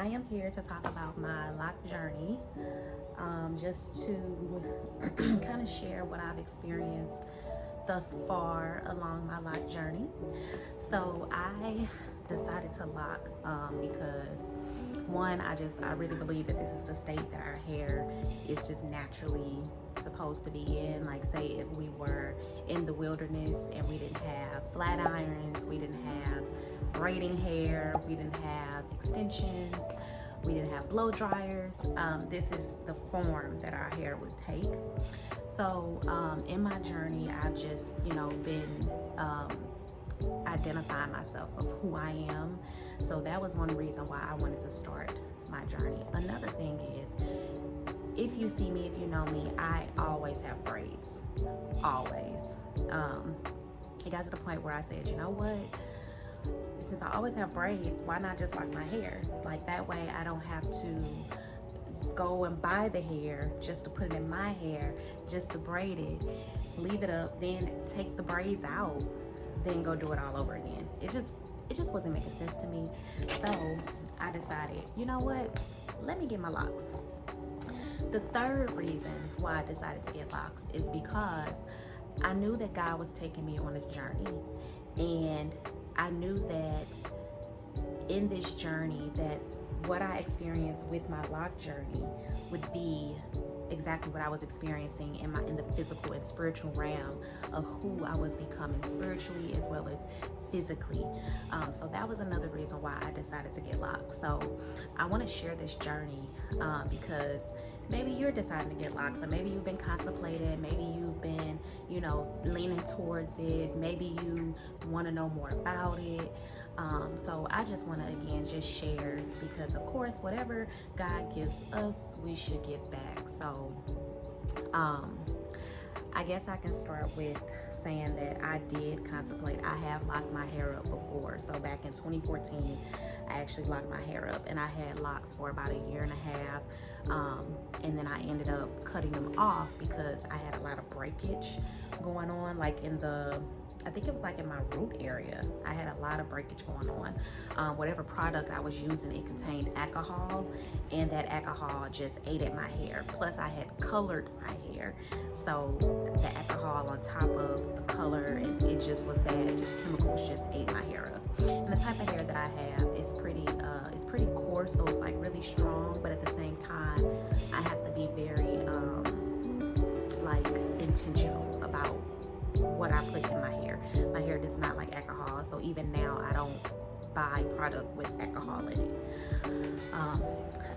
I am here to talk about my lock journey, just to kind of share what I've experienced thus far along my lock journey. So I decided to lock because one, I really believe that this is the state that our hair is just naturally supposed to be in. Like, say if we were in the wilderness and we didn't have flat irons, we didn't have braiding hair, we didn't have extensions, we didn't have blow dryers, this is the form that our hair would take. So in my journey, I've just been identifying myself of who I am. So that was one reason why I wanted to start my journey. Another thing is, if you see me, if you know me, I always have braids, always. It got to the point where I said, you know what, since I always have braids, why not just lock my hair? Like, that way I don't have to go and buy the hair just to put it in my hair, just to braid it, leave it up, then take the braids out, then go do it all over again. It just wasn't making sense to me. So I decided, you know what, let me get my locks. The third reason why I decided to get locks is because I knew that God was taking me on a journey, and I knew that in this journey that what I experienced with my lock journey would be exactly what I was experiencing in the physical and spiritual realm of who I was becoming spiritually as well as physically. So that was another reason why I decided to get locked. So I want to share this journey because maybe you're deciding to get locked, so maybe you've been contemplating, maybe you've been, leaning towards it, maybe you want to know more about it. So I just want to again just share, because of course whatever God gives us, we should give back. So I guess I can start with saying that I did contemplate. I have locked my hair up before. So back in 2014, I actually locked my hair up, and I had locks for about a year and a half. And then I ended up cutting them off because I had a lot of breakage going on, like I think it was like in my root area. I had a lot of breakage going on. Whatever product I was using, it contained alcohol, and that alcohol just ate at my hair. Plus I had colored my hair. So the alcohol on top of the color, and it just was bad. Just chemicals just ate my hair up. And the type of hair that I have is pretty coarse, so it's like really strong, but at the same time, I have to be very intentional about what I put in my hair. My hair does not like alcohol, so even now I don't buy product with alcohol in it.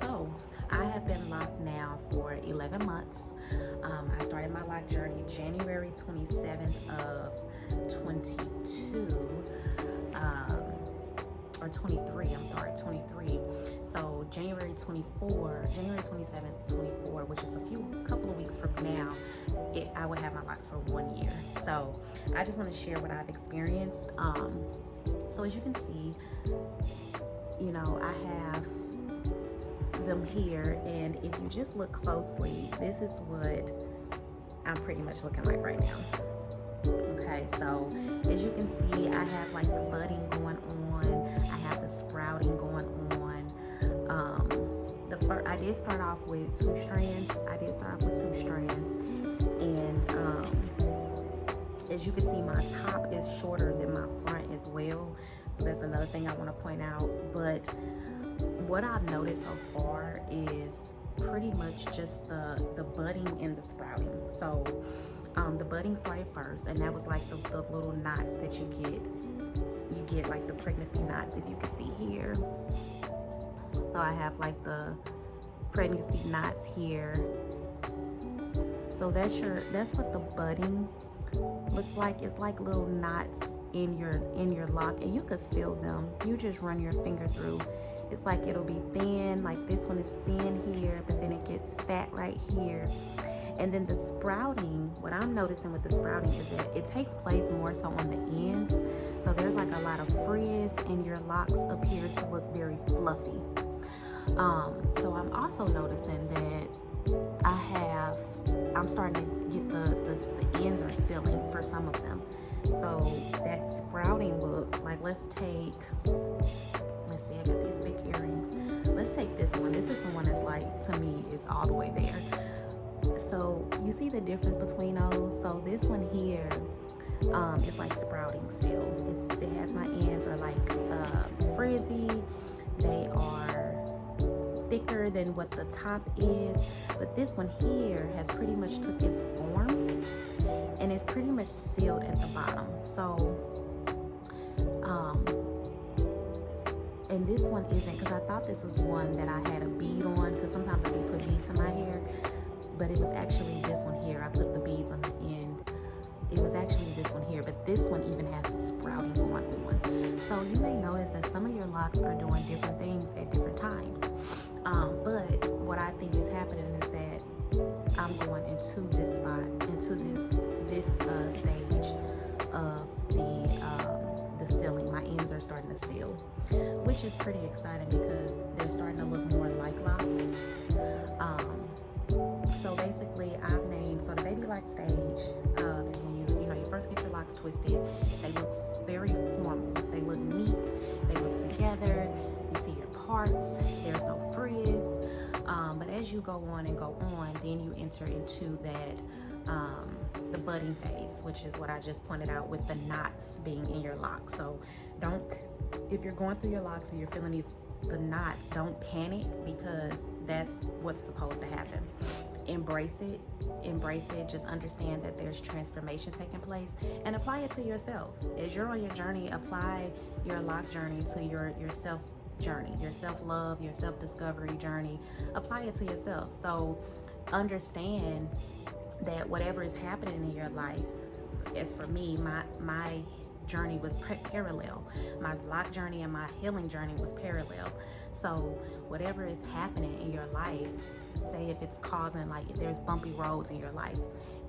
So I have been locked now for 11 months. I started my lock journey January 27th of 22, or 23, I'm sorry, 23. So January 27th, 24, which is a couple of weeks from now, I would have my locks for 1 year. So I just want to share what I've experienced. So as you can see, I have them here, and if you just look closely, this is what I'm pretty much looking like right now. Okay, so as you can see, I have like the budding going on, I have the sprouting going on. I did start off with two strands. And as you can see, my top is shorter than my front as well. So that's another thing I want to point out. But what I've noticed so far is pretty much just the budding and the sprouting. So the budding started first, and that was like the little knots that you get like the pregnancy knots, if you can see here. So I have like the pregnancy knots here. So that's what the budding looks like. It's like little knots in your lock, and you could feel them. You just run your finger through. It's like it'll be thin, like this one is thin here, but then it gets fat right here. And then the sprouting, what I'm noticing with the sprouting is that it takes place more so on the ends. So there's like a lot of frizz, and your locks appear to look very fluffy. So I'm also noticing that I'm starting to get the ends are sealing for some of them. So that sprouting look, like let's see, I got these big earrings. Let's take this one. This is the one that's like, to me, is all the way there. So you see the difference between those. So this one here is like sprouting still. It has my ends are like frizzy. They are thicker than what the top is, but this one here has pretty much took its form and it's pretty much sealed at the bottom. So and this one isn't, because I thought this was one that I had a bead on, because sometimes I do put beads in my hair, but it was actually this one here. I put the beads on the end. It was actually this one here, but this one even has the sprouting going on. So you may notice that some of your locks are doing different things at different times. But what I think is happening is that I'm going into this spot, into this stage of the sealing. My ends are starting to seal, which is pretty exciting because they're starting to look more like locks. So basically, I've named, so the baby lock stage is when you first get your locks twisted. They look very formal. They look neat. They look together. You see your parts. There's no frizz. But as you go on and go on, then you enter into that the budding phase, which is what I just pointed out with the knots being in your locks. So if you're going through your locks and you're feeling the knots, don't panic, because that's what's supposed to happen. Embrace it. Just understand that there's transformation taking place and apply it to yourself. As you're on your journey, apply your lock journey to your self journey, your self-love, your self-discovery journey. Apply it to yourself. So understand that whatever is happening in your life, as for me, my journey was parallel. My lock journey and my healing journey was parallel. So whatever is happening in your life, say if it's causing, like, if there's bumpy roads in your life,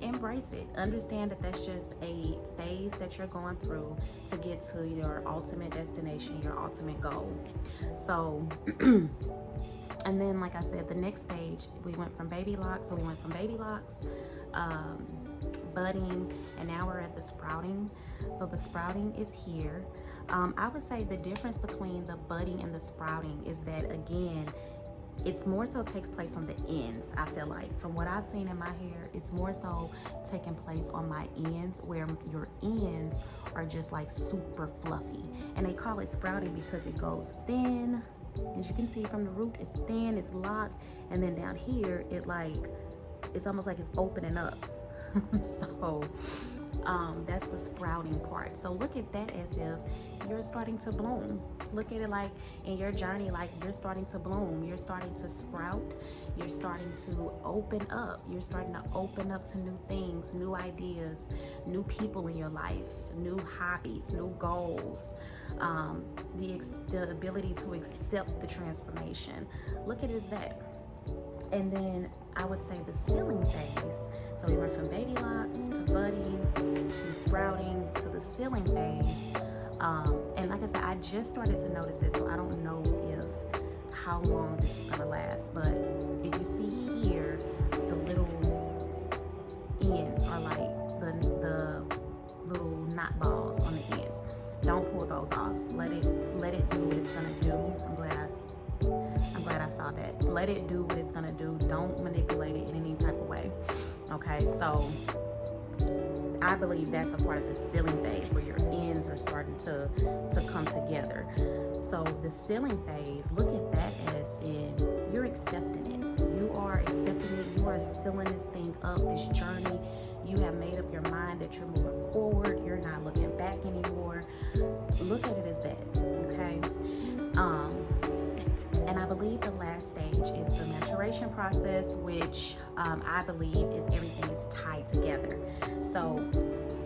embrace it. Understand that that's just a phase that you're going through to get to your ultimate destination, your ultimate goal. So and then, like I said, the next stage, we went from baby locks. So we went from baby locks, budding, and now we're at the sprouting. So the sprouting is here. I would say the difference between the budding and the sprouting is that, again, it's more so takes place on the ends. I feel like, from what I've seen in my hair, it's more so taking place on my ends, where your ends are just like super fluffy. And they call it sprouting because it goes thin. As you can see from the root, it's thin, it's locked, and then down here, it's almost like it's opening up. So that's the sprouting part. So look at that as if you're starting to bloom. Look at it like in your journey, like you're starting to bloom, you're starting to sprout, you're starting to open up, you're starting to open up to new things, new ideas, new people in your life, new hobbies, new goals, the ability to accept the transformation. Look at it as that. And then I would say the sealing phase. So we went from baby locks to budding to sprouting to the sealing phase. And like I said, I just started to notice this, so I don't know how long this is gonna last. But if you see here, the little ends are like the little knot balls on the ends. Don't pull those off. Let it do what it's gonna do. I'm glad I saw that. Let it do what it's gonna do. Don't manipulate it in any type of way. Okay, so I believe that's a part of the sealing phase, where your ends are starting to come together. So the sealing phase, look at that as in you're accepting it. You are accepting it. You are sealing this thing up, this journey. You have made up your mind that you're moving forward. You're not looking back anymore. Look at it as that, okay? And I believe the last stage is the maturation process, which I believe is everything is tied together. So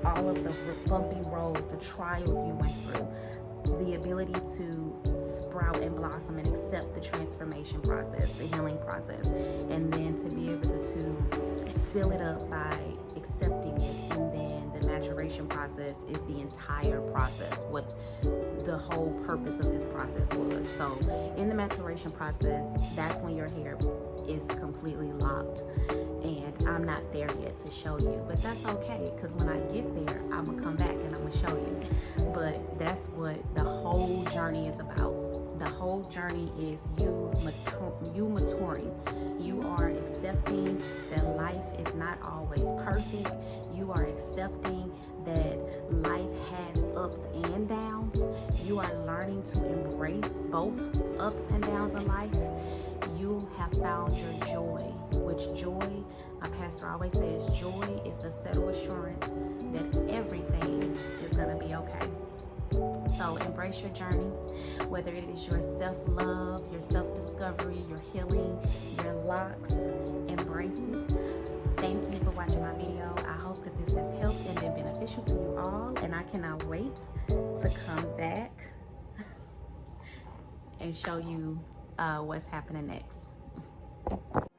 all of the bumpy roads, the trials you went through, the ability to sprout and blossom and accept the transformation process, the healing process, and then to be able to seal it up by accepting it. And then the maturation process is the entire process, what the whole purpose of this process was. So in the maturation process, that's when your hair is completely locked, and I'm not there yet to show you, but that's okay, because when I get there, I'm gonna come back and I'm gonna show you. But that's what the whole journey is about. The whole journey is you maturing. You are accepting that life is not always perfect. You are accepting that life has ups and downs. You are learning to embrace both ups and downs of life. You have found your joy, which joy, my pastor always says, joy is the settled assurance that everything is going to be okay. So embrace your journey, whether it is your self-love, your self-discovery, your healing, your LOCs, embrace it. Thank you for watching my video. I hope that this has helped and been beneficial to you all, and I cannot wait to come back and show you what's happening next.